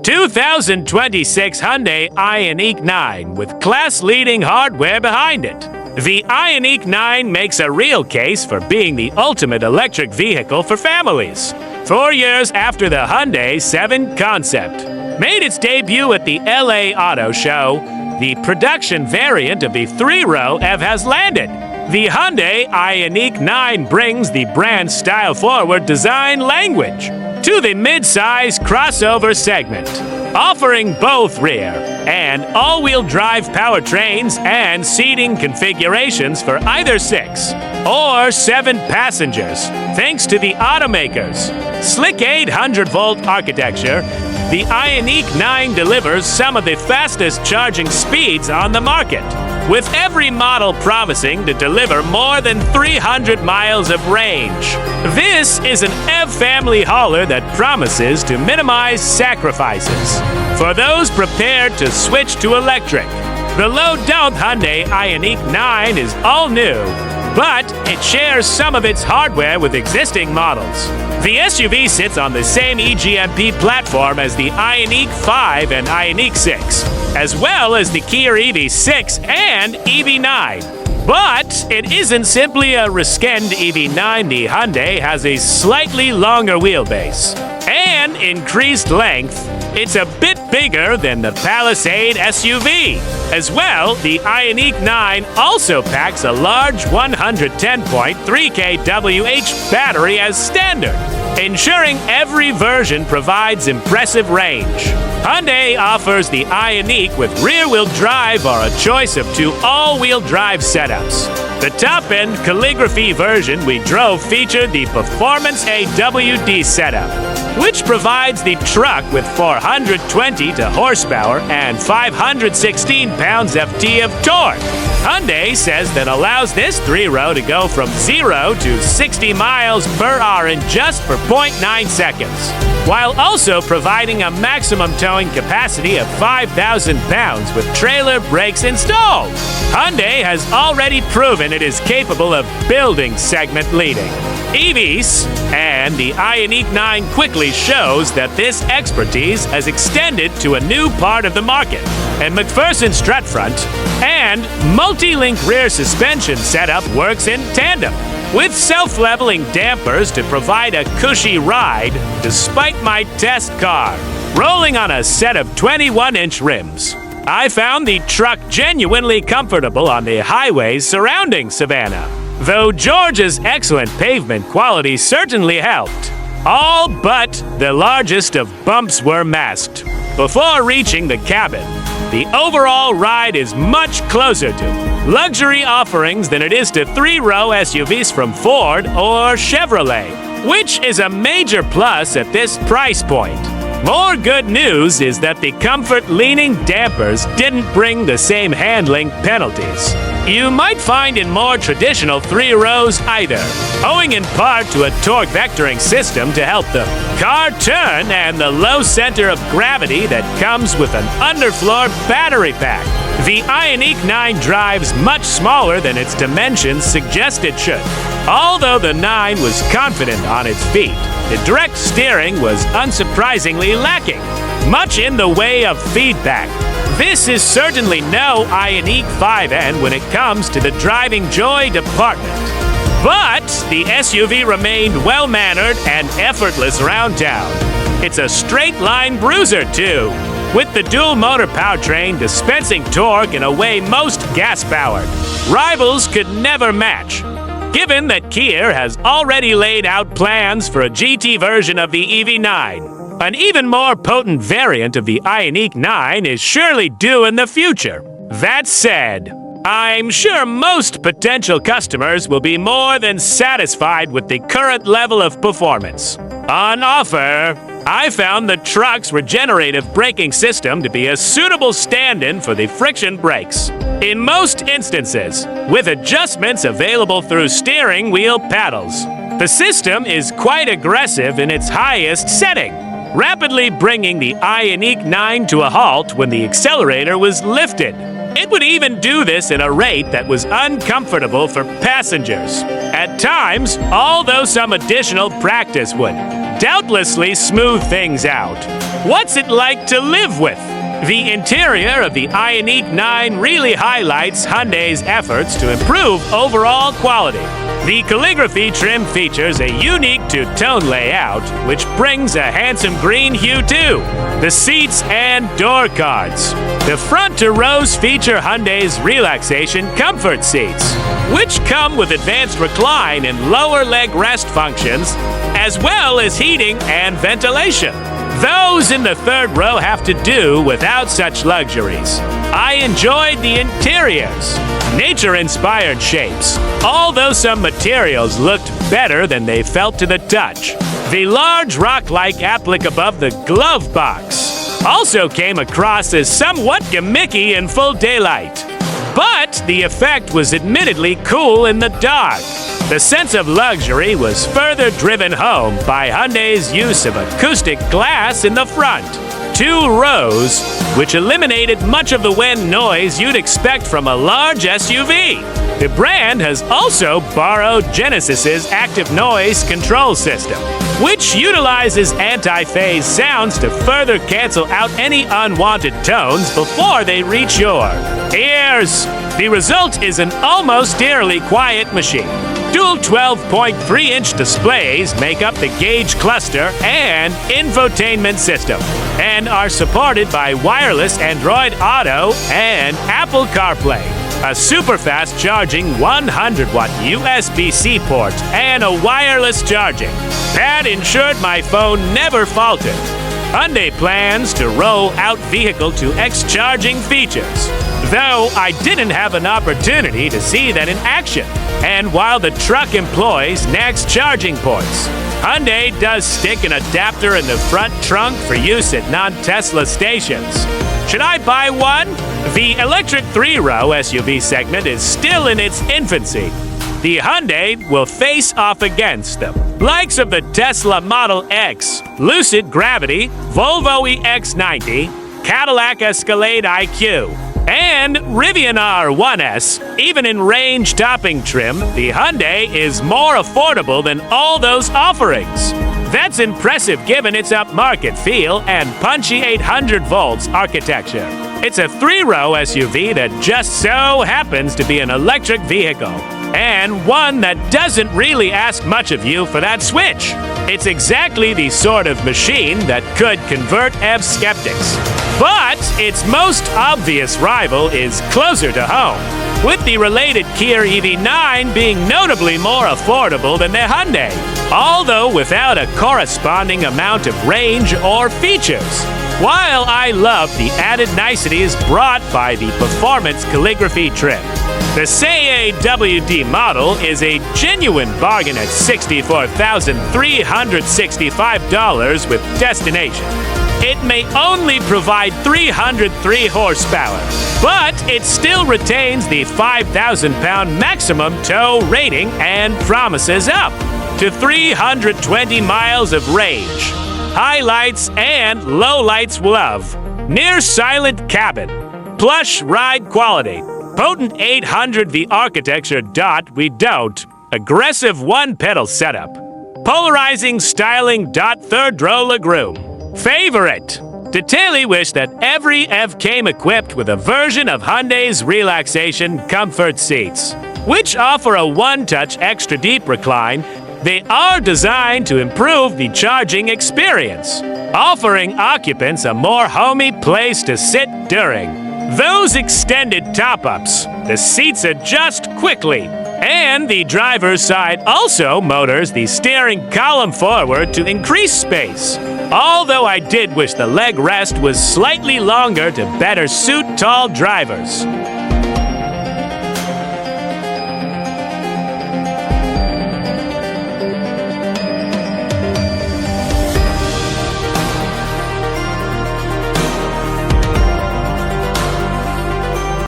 2026 Hyundai Ioniq 9 with class-leading hardware behind it. The Ioniq 9 makes a real case for being the ultimate electric vehicle for families. 4 years after the Hyundai 7 concept made its debut at the LA Auto Show, the production variant of the 3-row EV has landed. The Hyundai Ioniq 9 brings the brand's style-forward design language to the mid-size crossover segment, offering both rear and all-wheel drive powertrains and seating configurations for either 6 or 7 passengers. Thanks to the automaker's slick 800-volt architecture, the Ioniq 9 delivers some of the fastest charging speeds on the market, with every model promising to deliver more than 300 miles of range. This is an EV family hauler that promises to minimize sacrifices for those prepared to switch to electric. The low-down Hyundai Ioniq 9 is all new, but it shares some of its hardware with existing models. The SUV sits on the same eGMP platform as the Ioniq 5 and Ioniq 6, as well as the Kia EV6 and EV9. But it isn't simply a reskinned EV9. The Hyundai has a slightly longer wheelbase and increased length. It's a bit bigger than the Palisade SUV. As well, the Ioniq 9 also packs a large 110.3 kWh battery as standard, ensuring every version provides impressive range. Hyundai offers the Ioniq with rear-wheel drive or a choice of 2 all-wheel drive setups. The top-end calligraphy version we drove featured the Performance AWD setup, which provides the truck with 420 horsepower and 516 pounds-ft of torque. Hyundai says that allows this 3-row to go from 0 to 60 miles per hour in just for 0.9 seconds, while also providing a maximum towing capacity of 5,000 pounds with trailer brakes installed. Hyundai has already proven it is capable of building segment-leading EVs, and the Ioniq 9 quickly shows that this expertise has extended to a new part of the market. And McPherson strut front and multi-link rear suspension setup works in tandem, with self-leveling dampers to provide a cushy ride despite my test car rolling on a set of 21-inch rims. I found the truck genuinely comfortable on the highways surrounding Savannah, though Georgia's excellent pavement quality certainly helped. All but the largest of bumps were masked. Before reaching the cabin, the overall ride is much closer to luxury offerings than it is to 3-row SUVs from Ford or Chevrolet, which is a major plus at this price point. More good news is that the comfort-leaning dampers didn't bring the same handling penalties you might find in more traditional 3-rows either, owing in part to a torque vectoring system to help the car turn and the low center of gravity that comes with an underfloor battery pack. The Ioniq 9 drives much smaller than its dimensions suggest it should. Although the 9 was confident on its feet, the direct steering was unsurprisingly lacking much in the way of feedback. This is certainly no Ioniq 5N when it comes to the driving joy department. But the SUV remained well-mannered and effortless around town. It's a straight-line bruiser, too, with the dual-motor powertrain dispensing torque in a way most gas-powered rivals could never match. Given that Kia has already laid out plans for a GT version of the EV9, an even more potent variant of the Ioniq 9 is surely due in the future. That said, I'm sure most potential customers will be more than satisfied with the current level of performance on offer. I found the truck's regenerative braking system to be a suitable stand-in for the friction brakes in most instances, with adjustments available through steering wheel paddles. The system is quite aggressive in its highest setting, rapidly bringing the Ioniq 9 to a halt when the accelerator was lifted. It would even do this at a rate that was uncomfortable for passengers at times, although some additional practice would doubtlessly smooth things out. What's it like to live with? The interior of the Ioniq 9 really highlights Hyundai's efforts to improve overall quality. The calligraphy trim features a unique two-tone layout, which brings a handsome green hue too. The seats and door cards. The front two rows feature Hyundai's relaxation comfort seats, which come with advanced recline and lower leg rest functions, as well as heating and ventilation. Those in the third row have to do without such luxuries. I enjoyed the interiors. Nature-inspired shapes, although some materials looked better than they felt to the touch. The large rock-like applique above the glove box also came across as somewhat gimmicky in full daylight. But the effect was admittedly cool in the dark. The sense of luxury was further driven home by Hyundai's use of acoustic glass in the front. 2 rows, which eliminated much of the wind noise you'd expect from a large SUV. The brand has also borrowed Genesis's active noise control system, which utilizes anti-phase sounds to further cancel out any unwanted tones before they reach your ears. The result is an almost eerily quiet machine. Dual 12.3-inch displays make up the gauge cluster and infotainment system, and are supported by wireless Android Auto and Apple CarPlay, a super-fast charging 100-watt USB-C port, and a wireless charging. That ensured my phone never faltered. Hyundai plans to roll out vehicle-to-X charging features, though I didn't have an opportunity to see that in action. And while the truck employs Next charging ports, Hyundai does stick an adapter in the front trunk for use at non-Tesla stations. Should I buy one? The electric 3-row SUV segment is still in its infancy. The Hyundai will face off against them likes of the Tesla Model X, Lucid Gravity, Volvo EX90, Cadillac Escalade IQ, and Rivian R1S. Even in range-topping trim, the Hyundai is more affordable than all those offerings. That's impressive given its upmarket feel and punchy 800 volts architecture. It's a 3-row SUV that just so happens to be an electric vehicle, and one that doesn't really ask much of you for that switch. It's exactly the sort of machine that could convert EV skeptics. But its most obvious rival is closer to home, with the related Kia EV9 being notably more affordable than the Hyundai, although without a corresponding amount of range or features. While I love the added niceties brought by the performance calligraphy trim, the CAWD model is a genuine bargain at $64,365 with destination. It may only provide 303 horsepower, but it still retains the 5,000-pound maximum tow rating and promises up to 320 miles of range. Highlights and lowlights love. Near silent cabin. Plush ride quality. Potent 800V architecture. We don't. Aggressive one-pedal setup. Polarizing styling. Third row legroom. Favorite. Detailedly wish that every EV came equipped with a version of Hyundai's relaxation comfort seats, which offer a one-touch extra deep recline. They are designed to improve the charging experience, offering occupants a more homey place to sit during those extended top-ups. The seats adjust quickly, and the driver's side also motors the steering column forward to increase space. Although I did wish the leg rest was slightly longer to better suit tall drivers.